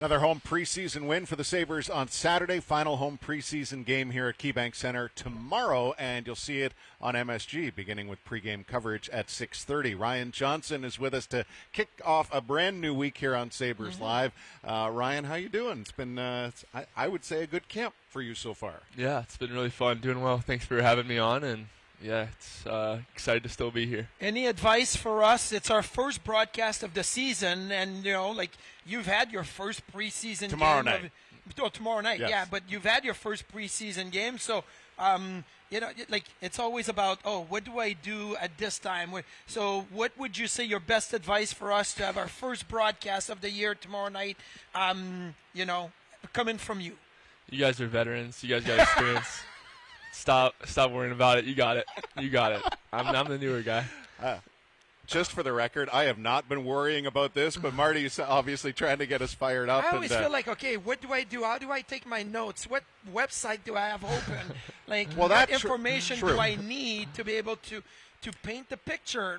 Another home preseason win for the Sabres on Saturday. Final home preseason game here at KeyBank Center tomorrow, and you'll see it on MSG, beginning with pregame coverage at 6:30. Ryan Johnson is with us to kick off a brand new week here on Sabres Live. Ryan, how you doing? It's been, I would say, a good camp for you so far. Yeah, it's been really fun. Doing well. Thanks for having me on, and yeah, it's excited to still be here. Any advice for us? It's our first broadcast of the season, and you've had your first preseason tomorrow game. Tomorrow night, yes. Yeah. But you've had your first preseason game, so it's always about what do I do at this time? So, what would you say your best advice for us to have our first broadcast of the year tomorrow night? Coming from you. You guys are veterans. You guys got experience. Stop worrying about it. You got it. I'm the newer guy. Just for the record, I have not been worrying about this, but Marty's obviously trying to get us fired up. I always feel like, okay, what do I do? How do I take my notes? What website do I have open? What information do I need to be able to paint the picture?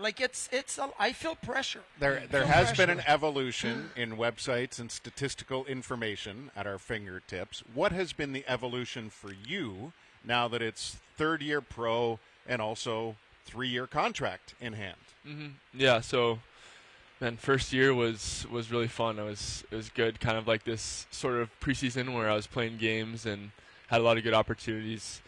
I feel pressure. There has been an evolution in websites and statistical information at our fingertips. What has been the evolution for you now that it's third-year pro and also 3-year contract in hand? Mm-hmm. Yeah, so, man, first year was really fun. It was good, kind of like this sort of preseason where I was playing games and had a lot of good opportunities,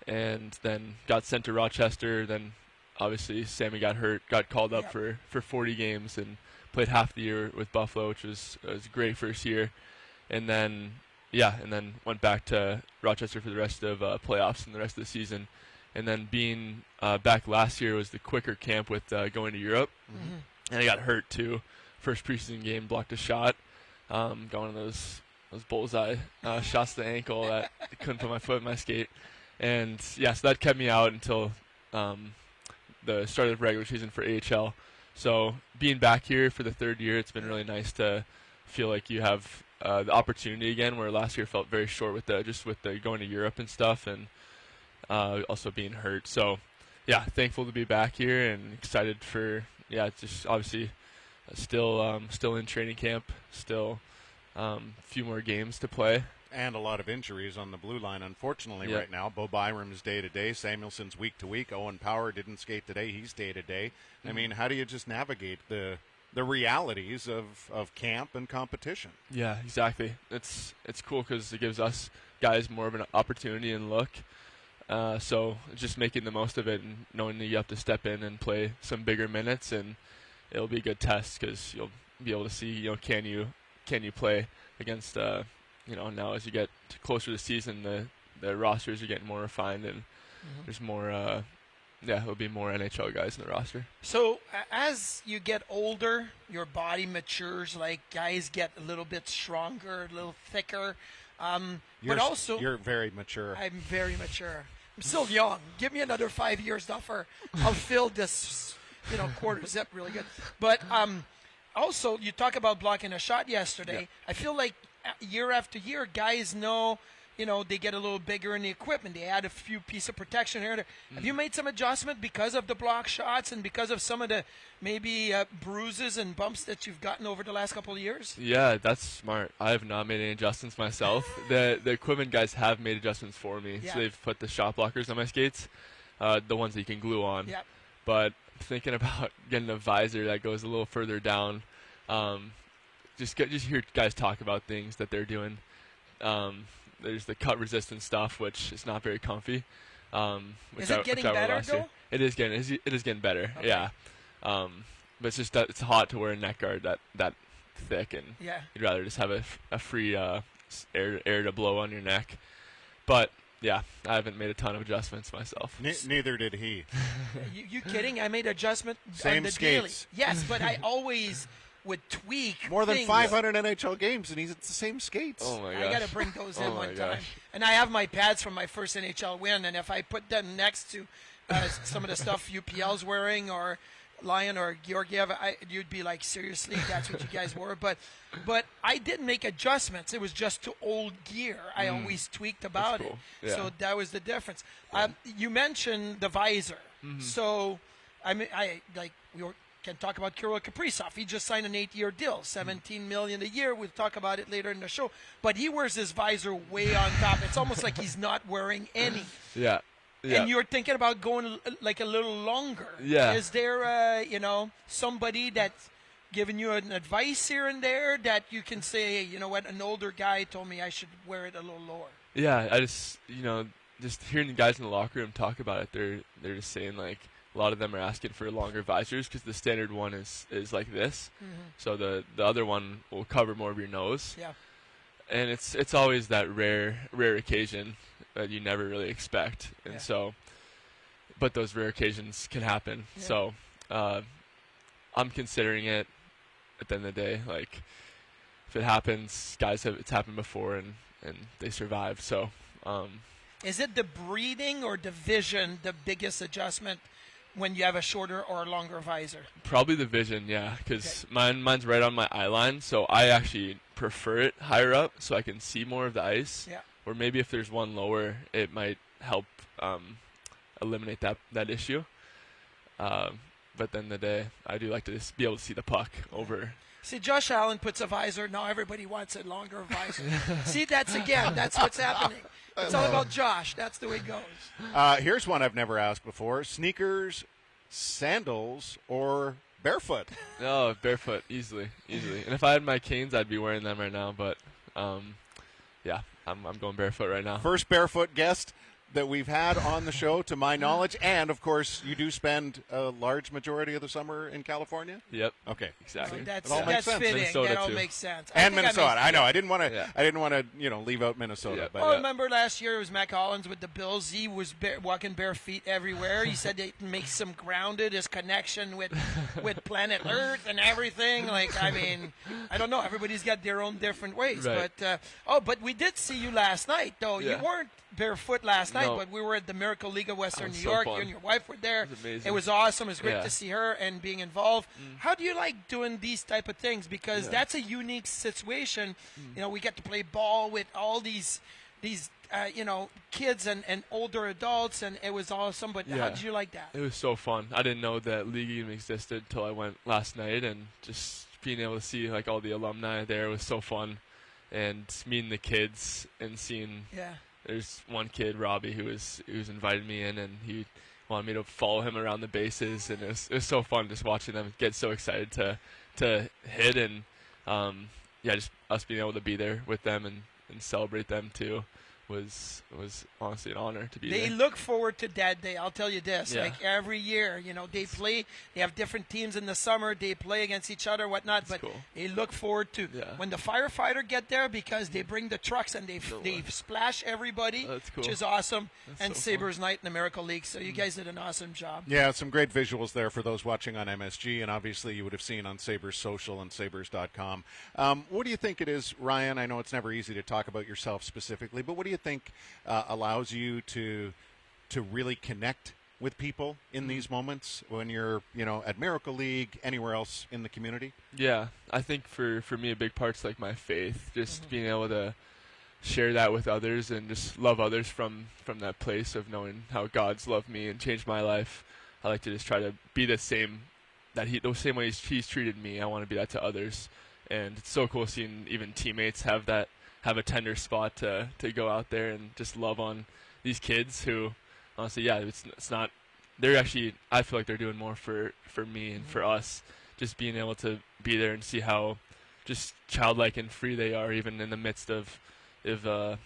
and then got sent to Rochester. Then, obviously, Sammy got hurt, got called up for 40 games, and played half the year with Buffalo, which was a great first year. And then went back to Rochester for the rest of playoffs and the rest of the season. And then being back last year was the quicker camp with going to Europe. Mm-hmm. And I got hurt too. First preseason game, blocked a shot. Got one of those bullseye shots to the ankle that I couldn't put my foot in my skate. And so that kept me out until the start of the regular season for AHL. So being back here for the third year, it's been really nice to feel like you have the opportunity again, where last year felt very short with the going to Europe and stuff, and also being hurt. So thankful to be back here and excited for just obviously still in training camp, still a few more games to play. And a lot of injuries on the blue line, unfortunately, right now. Bo Byram's day-to-day. Samuelson's week-to-week. Owen Power didn't skate today. He's day-to-day. Mm-hmm. I mean, how do you just navigate the realities of camp and competition? Yeah, exactly. It's cool because it gives us guys more of an opportunity and look. So just making the most of it and knowing that you have to step in and play some bigger minutes, and it'll be a good test because you'll be able to see, can you play against, now as you get closer to the season, the rosters are getting more refined, and there's more, there'll be more NHL guys in the roster. So as you get older, your body matures, like guys get a little bit stronger, a little thicker. But also, you're very mature. I'm very mature. I'm still young. Give me another 5 years, Duffer. I'll fill this, quarter zip really good. But also, you talk about blocking a shot yesterday. Yeah. I feel like year after year, guys know, they get a little bigger in the equipment. They add a few pieces of protection here and there. Have you made some adjustment because of the block shots and because of some of the maybe bruises and bumps that you've gotten over the last couple of years? Yeah, that's smart. I have not made any adjustments myself. The equipment guys have made adjustments for me. Yeah. So they've put the shot blockers on my skates, the ones that you can glue on. Yep. But thinking about getting a visor that goes a little further down, just hear guys talk about things that they're doing. There's the cut resistant stuff, which is not very comfy. Is it getting better though? It is getting better. Okay. Yeah. But it's just it's hot to wear a neck guard that thick, and you'd rather just have a free air to blow on your neck. But I haven't made a ton of adjustments myself. Neither did he. You kidding? I made adjustment Same on the skates. Daily. Yes, but I always would tweak more than 500 NHL games, and he's at the same skates. Oh my gosh. I got to bring those in one time. And I have my pads from my first NHL win, and if I put them next to some of the stuff UPL's wearing or Lion or Georgiev, you'd be like, seriously, that's what you guys were. But I didn't make adjustments. It was just to old gear. I always tweaked about it. Yeah. So that was the difference. You mentioned the visor. Mm-hmm. So we were can talk about Kirill Kaprizov. He just signed an 8-year deal, $17 million a year. We'll talk about it later in the show. But he wears his visor way on top. It's almost like he's not wearing any. Yeah. And you're thinking about going like a little longer. Yeah. Is there, somebody that's giving you an advice here and there that you can say, you know what, an older guy told me I should wear it a little lower? Yeah, I just, just hearing the guys in the locker room talk about it, they're just saying, like, a lot of them are asking for longer visors because the standard one is like this. Mm-hmm. So the other one will cover more of your nose. Yeah. And it's always that rare occasion that you never really expect. And so, but those rare occasions can happen. Yeah. So I'm considering it at the end of the day. Like, if it happens, it's happened before and they survive. So is it the breathing or the vision the biggest adjustment when you have a shorter or longer visor? Probably the vision, yeah, because mine's right on my eye line, so I actually prefer it higher up so I can see more of the ice. Yeah. Or maybe if there's one lower, it might help eliminate that issue. But at the end of the day, I do like to just be able to see the puck over. See, Josh Allen puts a visor. Now everybody wants a longer visor. See, that's what's happening. It's all about Josh. That's the way it goes. Here's one I've never asked before. Sneakers, sandals, or barefoot? Oh, barefoot, easily. And if I had my canes, I'd be wearing them right now. But, yeah, I'm going barefoot right now. First barefoot guest that we've had on the show, to my knowledge. And, of course, you do spend a large majority of the summer in California? Yep. Okay. Exactly. That's sense. fitting. Minnesota that all too. makes sense. And Minnesota. I know. I didn't want to. Yeah. I didn't want to. Leave out Minnesota. Yeah. But I remember last year it was Mac Hollins with the Bills. He was walking bare feet everywhere. He said it makes him grounded. His connection with planet Earth and everything. Like, I mean, I don't know. Everybody's got their own different ways. Right. But we did see you last night, though. Yeah. You weren't barefoot last night, No. but we were at the Miracle League of Western New So York. fun. You and your wife were there. It was amazing. It was awesome. It was great Yeah. to see her and being involved. How do you like doing these type of things? Because that's a unique situation. We get to play ball with all these kids and older adults, and it was awesome. But how did you like that? It was so fun. I didn't know that league even existed until I went last night, and just being able to see like all the alumni there was so fun, and meeting the kids and seeing. Yeah. There's one kid, Robbie, who's invited me in, and he wanted me to follow him around the bases, and it was so fun just watching them get so excited to hit, and just us being able to be there with them and celebrate them too was honestly an honor to be there. They look forward to that day. I'll tell you this. Yeah. Like every year, they play. They have different teams in the summer. They play against each other, whatnot. That's but cool. they look forward to when the firefighter get there because they bring the trucks and they splash everybody, That's cool. which is awesome. That's and so Sabres night in the Miracle League. So you guys did an awesome job. Yeah, some great visuals there for those watching on MSG, and obviously you would have seen on Sabres Social and Sabres.com. What do you think it is, Ryan? I know it's never easy to talk about yourself specifically, but what do you think allows you to really connect with people in these moments when you're, at Miracle League, anywhere else in the community? Yeah, I think for me a big part's like my faith, just being able to share that with others and just love others from that place of knowing how God's loved me and changed my life. I like to just try to be the same same way he's treated me. I want to be that to others, and it's so cool seeing even teammates have a tender spot to go out there and just love on these kids who, honestly, it's not. They're actually, I feel like they're doing more for me and for us, just being able to be there and see how just childlike and free they are, even in the midst of the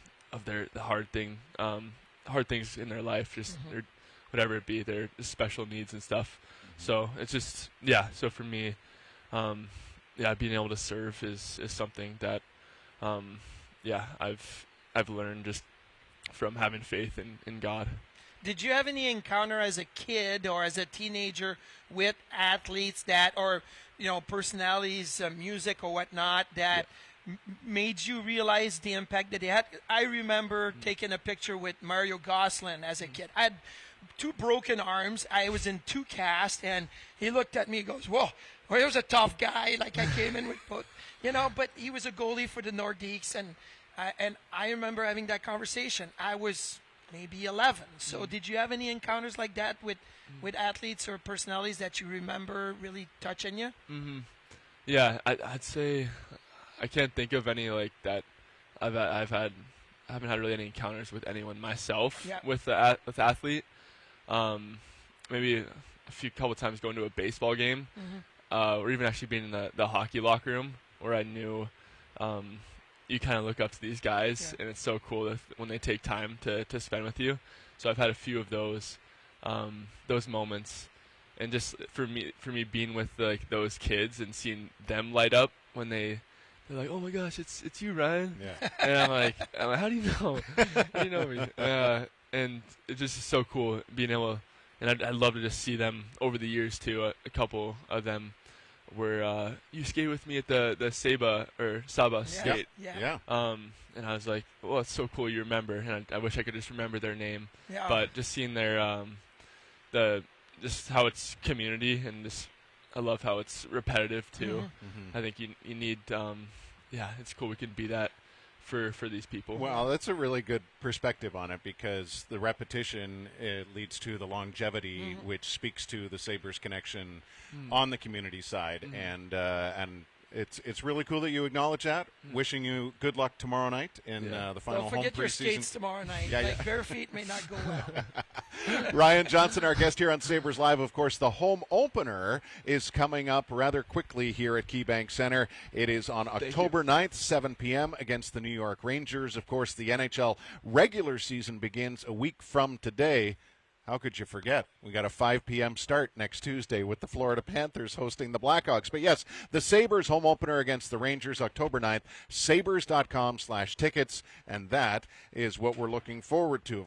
hard things in their life, just their, whatever it be, their special needs and stuff. So it's just, so for me, being able to serve is something that, I've learned just from having faith in God. Did you have any encounter as a kid or as a teenager with athletes or personalities, music or whatnot that made you realize the impact that they had? I remember taking a picture with Mario Gosselin as a kid. I had 2 broken arms. I was in 2 casts, and he looked at me and goes, "Whoa, well, he was a tough guy." Like I came in with both, but he was a goalie for the Nordiques, and I remember having that conversation. I was maybe 11. So did you have any encounters like that with athletes or personalities that you remember really touching you? Yeah, I'd say I can't think of any like that. I haven't had really any encounters with anyone myself with the athlete. Maybe a couple times going to a baseball game, or even actually being in the hockey locker room where I knew you kind of look up to these guys, and it's so cool when they take time to spend with you. So I've had a few of those moments, and just for me being with like those kids and seeing them light up when they're like, oh my gosh, it's you, Ryan. Yeah. And I'm like, how do you know? How do you know me? And it's just so cool being able, and I'd love to just see them over the years too. A couple of them were you skate with me at the Saba skate. Yeah. And I was like, well, it's so cool you remember, and I wish I could just remember their name. Yeah. But just seeing their just how it's community, and just I love how it's repetitive too. I think you need it's cool we can be that for these people. Well, that's a really good perspective on it, because the repetition leads to the longevity, which speaks to the Sabres connection on the community side, and it's really cool that you acknowledge that. Wishing you good luck tomorrow night in the final home preseason. Don't forget your skates tomorrow night. Bare feet may not go well. Ryan Johnson, our guest here on Sabres Live. Of course, the home opener is coming up rather quickly here at KeyBank Center. It is on October 9th, 7 p.m. against the New York Rangers. Of course, the NHL regular season begins a week from today. How could you forget? We got a 5 p.m. start next Tuesday with the Florida Panthers hosting the Blackhawks. But yes, the Sabres home opener against the Rangers, October 9th, sabres.com/tickets, and that is what we're looking forward to.